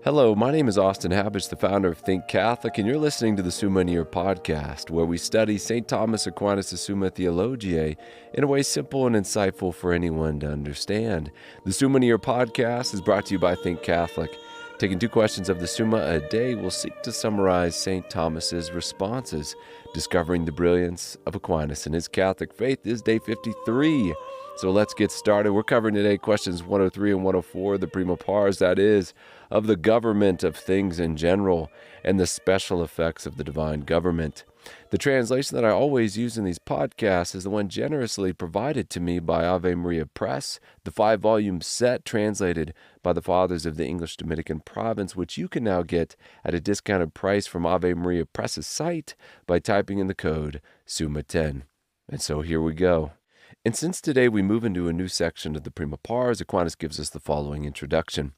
Hello, my name is Austin Habich, the founder of Think Catholic, and you're listening to the Summa podcast, where we study St. Thomas Aquinas' Summa Theologiae in a way simple and insightful for anyone to understand. The Summa podcast is brought to you by Think Catholic. Taking 2 questions of the Summa a day, we'll seek to summarize St. Thomas's responses. Discovering the brilliance of Aquinas and his Catholic faith is day 53. So let's get started. We're covering today questions 103 and 104, the prima pars, that is, of the government of things in general and the special effects of the divine government. The translation that I always use in these podcasts is the one generously provided to me by Ave Maria Press, the 5-volume set translated by the Fathers of the English Dominican Province, which you can now get at a discounted price from Ave Maria Press's site by typing in the code SUMMA10. And so here we go. And since today we move into a new section of the prima pars, Aquinas gives us the following introduction.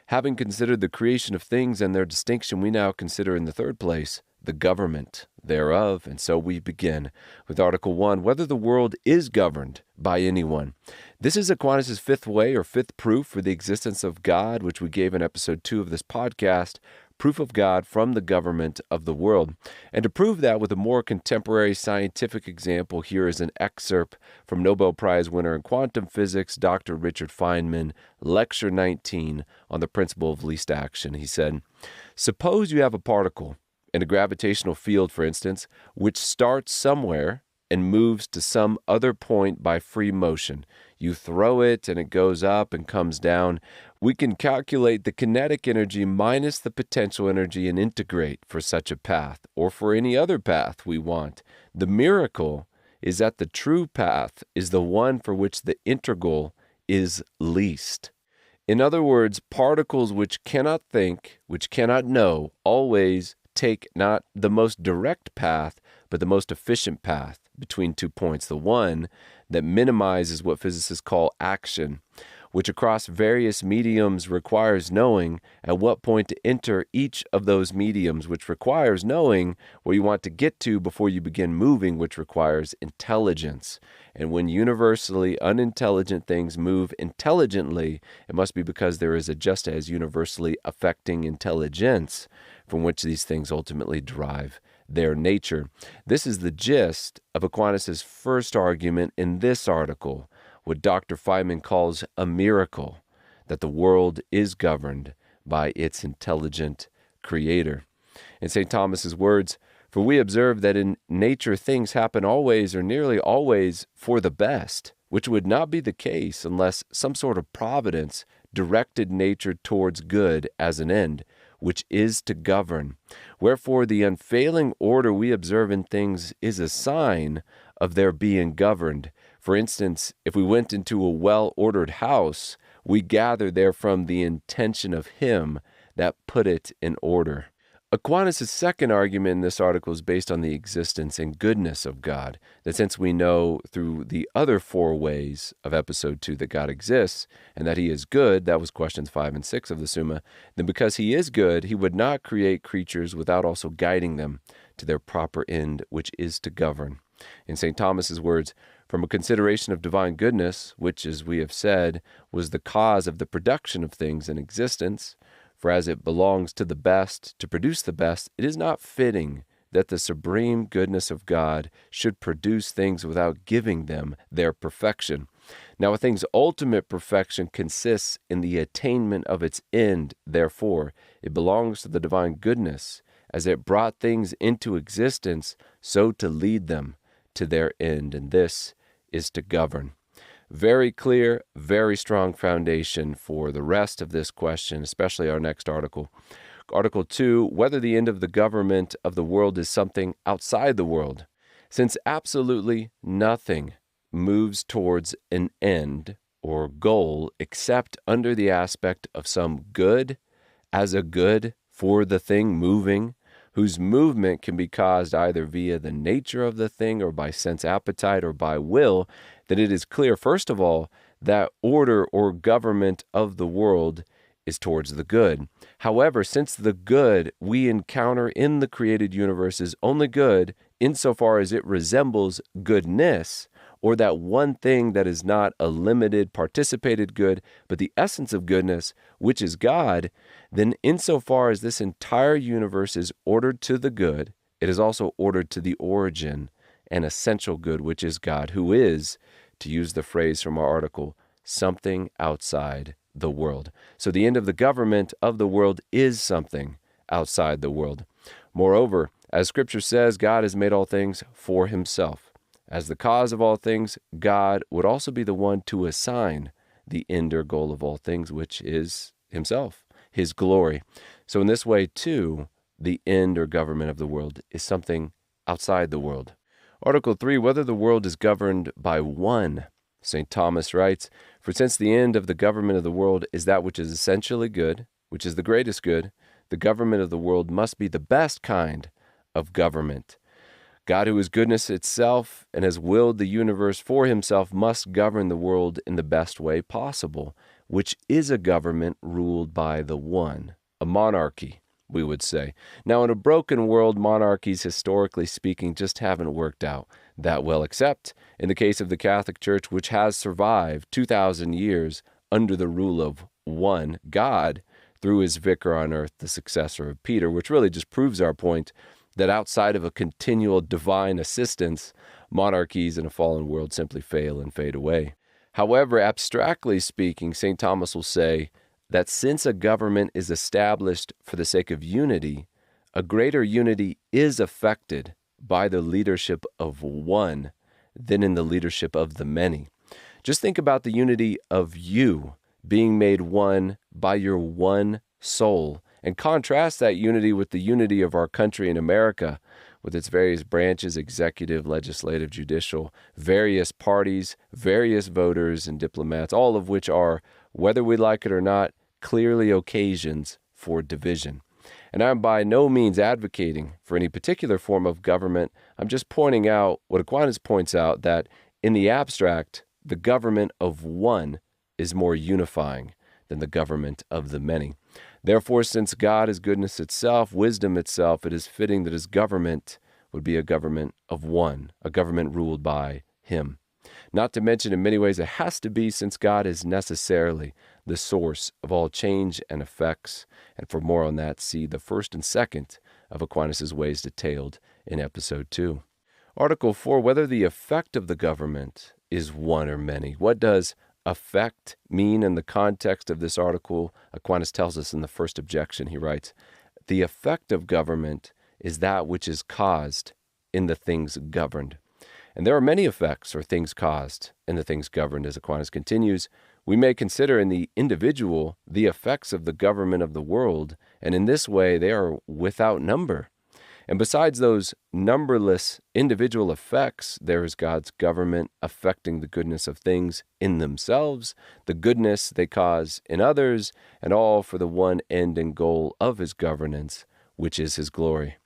Having considered the creation of things and their distinction, we now consider in the third place the government thereof. And so we begin with Article 1, whether the world is governed by anyone. This is Aquinas' fifth way or fifth proof for the existence of God, which we gave in episode 2 of this podcast, proof of God from the government of the world. And to prove that with a more contemporary scientific example, here is an excerpt from Nobel Prize winner in quantum physics, Dr. Richard Feynman, Lecture 19 on the principle of least action. He said, suppose you have a particle in a gravitational field, for instance, which starts somewhere and moves to some other point by free motion. You throw it and it goes up and comes down. We can calculate the kinetic energy minus the potential energy and integrate for such a path or for any other path we want. The miracle is that the true path is the one for which the integral is least. In other words, particles which cannot think, which cannot know, always take not the most direct path, but the most efficient path between 2 points. The one that minimizes what physicists call action, which across various mediums requires knowing at what point to enter each of those mediums, which requires knowing where you want to get to before you begin moving, which requires intelligence. And when universally unintelligent things move intelligently, it must be because there is a just as universally affecting intelligence from which these things ultimately derive their nature. This is the gist of Aquinas' first argument in this article, what Dr. Feynman calls a miracle, that the world is governed by its intelligent creator. In St. Thomas's words, for we observe that in nature things happen always or nearly always for the best, which would not be the case unless some sort of providence directed nature towards good as an end, which is to govern. Wherefore the unfailing order we observe in things is a sign of their being governed. For instance, if we went into a well-ordered house, we gather therefrom the intention of him that put it in order. Aquinas' second argument in this article is based on the existence and goodness of God, that since we know through the other 4 ways of episode 2 that God exists and that he is good, that was questions 5 and 6 of the Summa, then because he is good, he would not create creatures without also guiding them to their proper end, which is to govern. In St. Thomas's words, from a consideration of divine goodness, which, as we have said, was the cause of the production of things in existence, for as it belongs to the best to produce the best, it is not fitting that the supreme goodness of God should produce things without giving them their perfection. Now, a thing's ultimate perfection consists in the attainment of its end. Therefore, it belongs to the divine goodness, as it brought things into existence, so to lead them to their end, and this is to govern. Very clear, very strong foundation for the rest of this question, especially our next article. Article 2, whether the end of the government of the world is something outside the world. Since absolutely nothing moves towards an end or goal except under the aspect of some good as a good for the thing moving, whose movement can be caused either via the nature of the thing or by sense appetite or by will, then it is clear, first of all, that order or government of the world is towards the good. However, since the good we encounter in the created universe is only good insofar as it resembles goodness, or that one thing that is not a limited, participated good, but the essence of goodness, which is God, then insofar as this entire universe is ordered to the good, it is also ordered to the origin and essential good, which is God, who is, to use the phrase from our article, something outside the world. So the end of the government of the world is something outside the world. Moreover, as Scripture says, God has made all things for himself. As the cause of all things, God would also be the one to assign the end or goal of all things, which is himself, his glory. So in this way, too, the end or government of the world is something outside the world. Article 3, whether the world is governed by one. St. Thomas writes, "For since the end of the government of the world is that which is essentially good, which is the greatest good, the government of the world must be the best kind of government. God, who is goodness itself and has willed the universe for himself, must govern the world in the best way possible, which is a government ruled by the one, a monarchy, we would say. Now, in a broken world, monarchies, historically speaking, just haven't worked out that well, except in the case of the Catholic Church, which has survived 2,000 years under the rule of one God through his vicar on earth, the successor of Peter, which really just proves our point that outside of a continual divine assistance, monarchies in a fallen world simply fail and fade away. However, abstractly speaking, St. Thomas will say that since a government is established for the sake of unity, a greater unity is affected by the leadership of one than in the leadership of the many. Just think about the unity of you being made one by your one soul, and contrast that unity with the unity of our country in America, with its various branches, executive, legislative, judicial, various parties, various voters and diplomats, all of which are, whether we like it or not, clearly occasions for division. And I'm by no means advocating for any particular form of government. I'm just pointing out what Aquinas points out, that in the abstract, the government of one is more unifying than the government of the many. Therefore, since God is goodness itself, wisdom itself, it is fitting that his government would be a government of one, a government ruled by him. Not to mention, in many ways, it has to be, since God is necessarily the source of all change and effects. And for more on that, see the first and second of Aquinas' ways detailed in episode 2. Article 4, whether the effect of the government is one or many. What does effect mean in the context of this article? Aquinas tells us in the first objection. He writes, "The effect of government is that which is caused in the things governed." And there are many effects or things caused in the things governed. As Aquinas continues, we may consider in the individual the effects of the government of the world, and in this way they are without number. And besides those numberless individual effects, there is God's government affecting the goodness of things in themselves, the goodness they cause in others, and all for the one end and goal of his governance, which is his glory.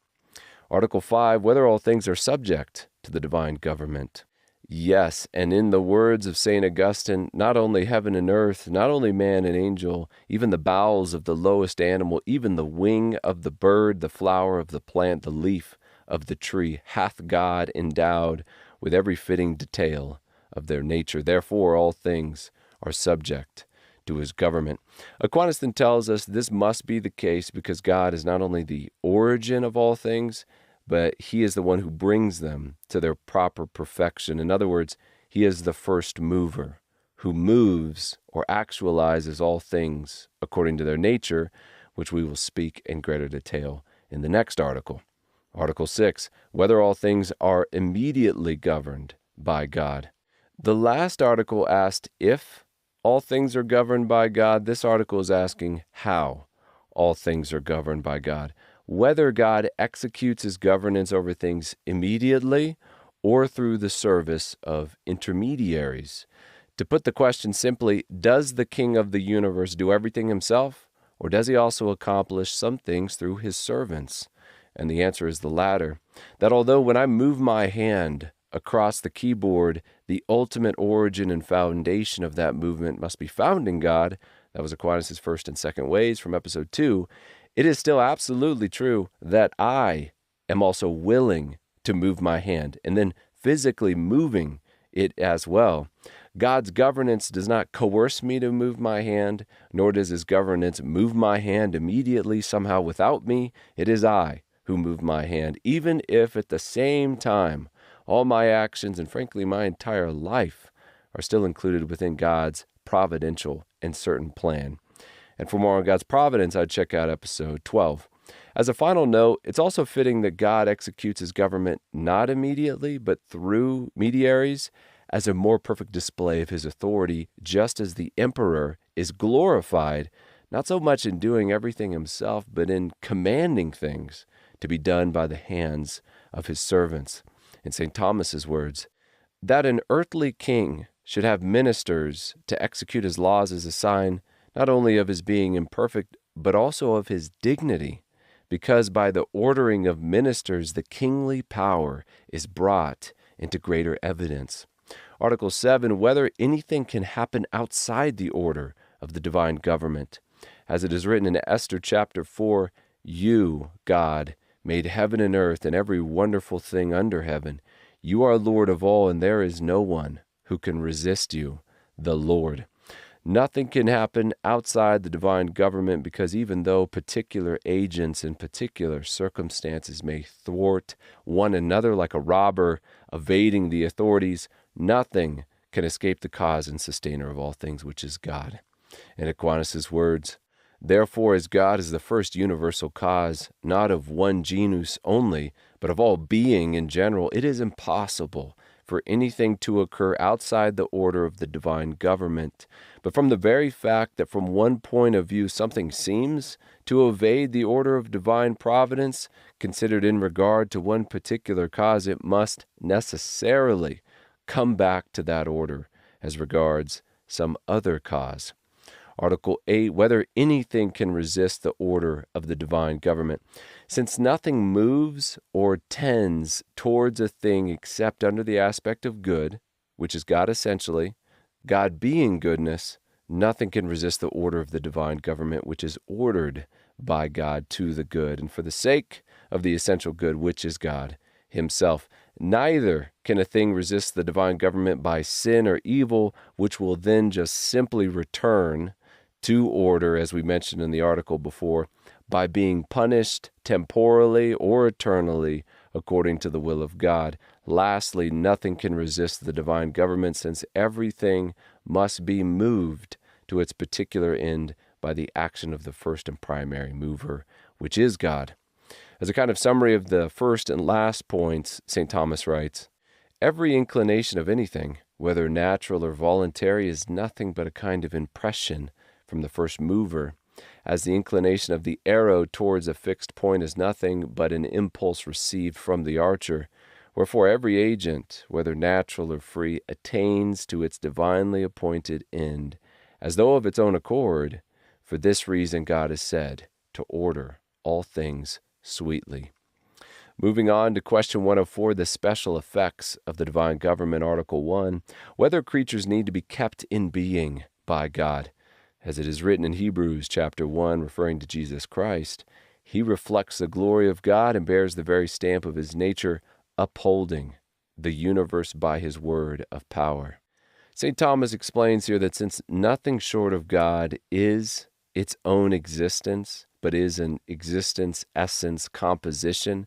Article 5, whether all things are subject to the divine government. Yes, and in the words of St. Augustine, not only heaven and earth, not only man and angel, even the bowels of the lowest animal, even the wing of the bird, the flower of the plant, the leaf of the tree, hath God endowed with every fitting detail of their nature. Therefore, all things are subject to his government. Aquinas then tells us this must be the case because God is not only the origin of all things, but he is the one who brings them to their proper perfection. In other words, he is the first mover who moves or actualizes all things according to their nature, which we will speak in greater detail in the next article. Article 6, whether all things are immediately governed by God. The last article asked if all things are governed by God. This article is asking how all things are governed by God. Whether God executes his governance over things immediately or through the service of intermediaries. To put the question simply, does the King of the universe do everything himself, or does he also accomplish some things through his servants? And the answer is the latter, that although when I move my hand across the keyboard, the ultimate origin and foundation of that movement must be found in God, that was Aquinas' first and second ways from episode 2, it is still absolutely true that I am also willing to move my hand and then physically moving it as well. God's governance does not coerce me to move my hand, nor does his governance move my hand immediately somehow without me. It is I who move my hand, even if at the same time all my actions and frankly my entire life are still included within God's providential and certain plan. And for more on God's providence, I'd check out episode 12. As a final note, it's also fitting that God executes his government not immediately, but through mediaries as a more perfect display of his authority, just as the emperor is glorified, not so much in doing everything himself, but in commanding things to be done by the hands of his servants. In St. Thomas's words, that an earthly king should have ministers to execute his laws is a sign not only of his being imperfect, but also of his dignity, because by the ordering of ministers the kingly power is brought into greater evidence. Article 7, whether anything can happen outside the order of the divine government. As it is written in Esther chapter 4, you, God, made heaven and earth and every wonderful thing under heaven. You are Lord of all, and there is no one who can resist you, the Lord. Nothing can happen outside the divine government because even though particular agents in particular circumstances may thwart one another like a robber evading the authorities, nothing can escape the cause and sustainer of all things, which is God. In Aquinas' words, therefore, as God is the first universal cause, not of one genus only, but of all being in general, it is impossible for anything to occur outside the order of the divine government. But from the very fact that from one point of view something seems to evade the order of divine providence, considered in regard to one particular cause, it must necessarily come back to that order as regards some other cause. Article 8, whether anything can resist the order of the divine government. Since nothing moves or tends towards a thing except under the aspect of good, which is God essentially, God being goodness, nothing can resist the order of the divine government, which is ordered by God to the good, and for the sake of the essential good, which is God himself. Neither can a thing resist the divine government by sin or evil, which will then just simply return to order, as we mentioned in the article before, by being punished temporally or eternally according to the will of God. Lastly, nothing can resist the divine government, since everything must be moved to its particular end by the action of the first and primary mover, which is God. As a kind of summary of the first and last points, St. Thomas writes, every inclination of anything, whether natural or voluntary, is nothing but a kind of impression from the first mover, as the inclination of the arrow towards a fixed point is nothing but an impulse received from the archer. Wherefore every agent, whether natural or free, attains to its divinely appointed end, as though of its own accord. For this reason God is said to order all things sweetly. Moving on to question 104, the special effects of the divine government, Article 1, whether creatures need to be kept in being by God. As it is written in Hebrews chapter 1, referring to Jesus Christ, he reflects the glory of God and bears the very stamp of his nature, upholding the universe by his word of power. St. Thomas explains here that since nothing short of God is its own existence, but is an existence, essence, composition,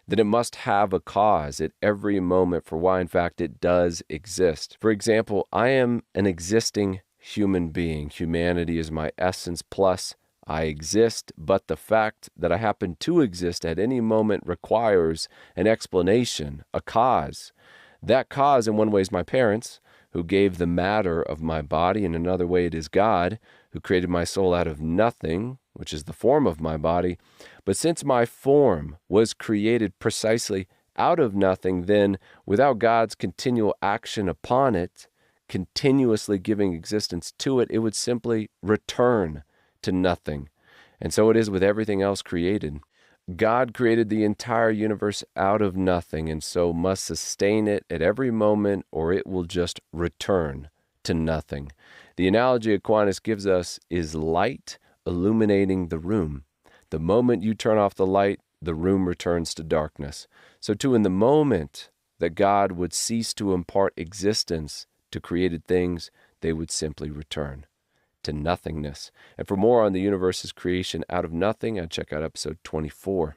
that it must have a cause at every moment for why, in fact, it does exist. For example, I am an existing human being. Humanity is my essence, plus I exist, but the fact that I happen to exist at any moment requires an explanation, a cause. That cause, in one way, is my parents, who gave the matter of my body. In another way, it is God, who created my soul out of nothing, which is the form of my body. But since my form was created precisely out of nothing, then, without God's continual action upon it, continuously giving existence to it, it would simply return to nothing. And so it is with everything else created. God created the entire universe out of nothing, and so must sustain it at every moment, or it will just return to nothing. The analogy Aquinas gives us is light illuminating the room. The moment you turn off the light, the room returns to darkness. So too, in the moment that God would cease to impart existence to created things, they would simply return to nothingness. And for more on the universe's creation out of nothing, I'd check out episode 24.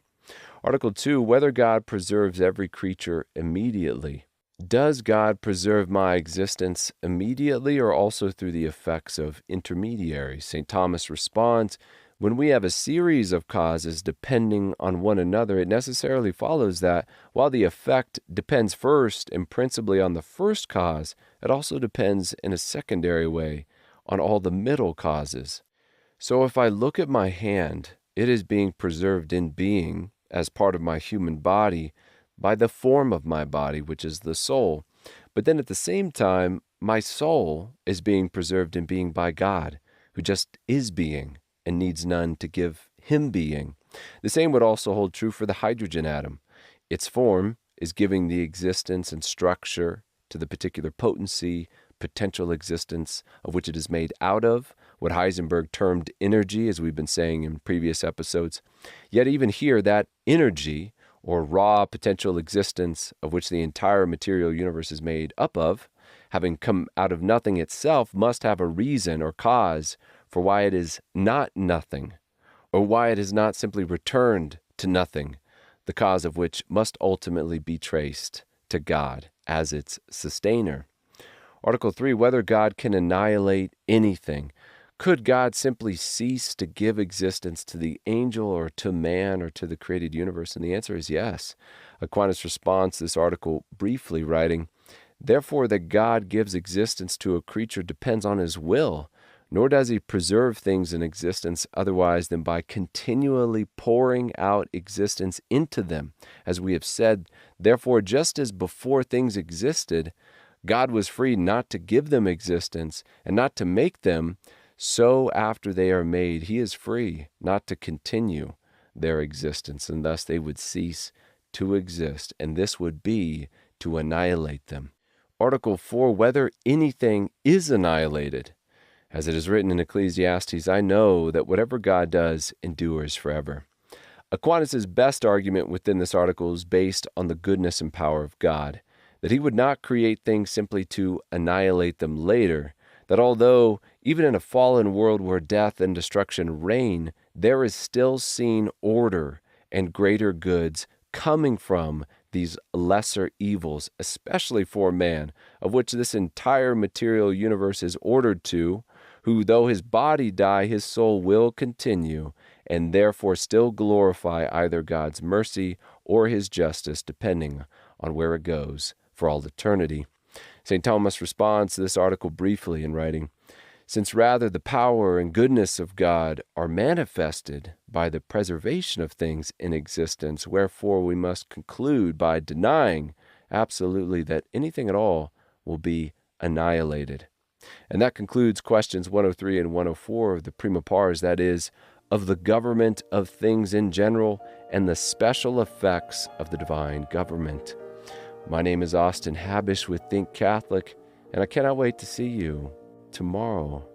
Article 2, whether God preserves every creature immediately. Does God preserve my existence immediately or also through the effects of intermediaries? St. Thomas responds, when we have a series of causes depending on one another, it necessarily follows that while the effect depends first and principally on the first cause, it also depends in a secondary way on all the middle causes. So if I look at my hand, it is being preserved in being as part of my human body by the form of my body, which is the soul. But then at the same time, my soul is being preserved in being by God, who just is being and needs none to give him being. The same would also hold true for the hydrogen atom. Its form is giving the existence and structure to the particular potency, potential existence of which it is made out of, what Heisenberg termed energy, as we've been saying in previous episodes. Yet even here, that energy, or raw potential existence of which the entire material universe is made up of, having come out of nothing itself, must have a reason or cause for why it is not nothing, or why it has not simply returned to nothing, the cause of which must ultimately be traced to God as its sustainer. Article 3, whether God can annihilate anything. Could God simply cease to give existence to the angel or to man or to the created universe? And the answer is yes. Aquinas responds to this article briefly, writing, therefore that God gives existence to a creature depends on his will, nor does he preserve things in existence otherwise than by continually pouring out existence into them. As we have said, therefore, just as before things existed, God was free not to give them existence and not to make them, so after they are made, he is free not to continue their existence, and thus they would cease to exist, and this would be to annihilate them. Article 4, whether anything is annihilated. As it is written in Ecclesiastes, I know that whatever God does endures forever. Aquinas' best argument within this article is based on the goodness and power of God, that he would not create things simply to annihilate them later, that although even in a fallen world where death and destruction reign, there is still seen order and greater goods coming from these lesser evils, especially for man, of which this entire material universe is ordered to, who though his body die, his soul will continue, and therefore still glorify either God's mercy or his justice, depending on where it goes for all eternity. St. Thomas responds to this article briefly in writing, since rather the power and goodness of God are manifested by the preservation of things in existence, wherefore we must conclude by denying absolutely that anything at all will be annihilated. And that concludes questions 103 and 104 of the Prima Pars, that is, of the government of things in general and the special effects of the divine government. My name is Austin Habish with Think Catholic, and I cannot wait to see you tomorrow.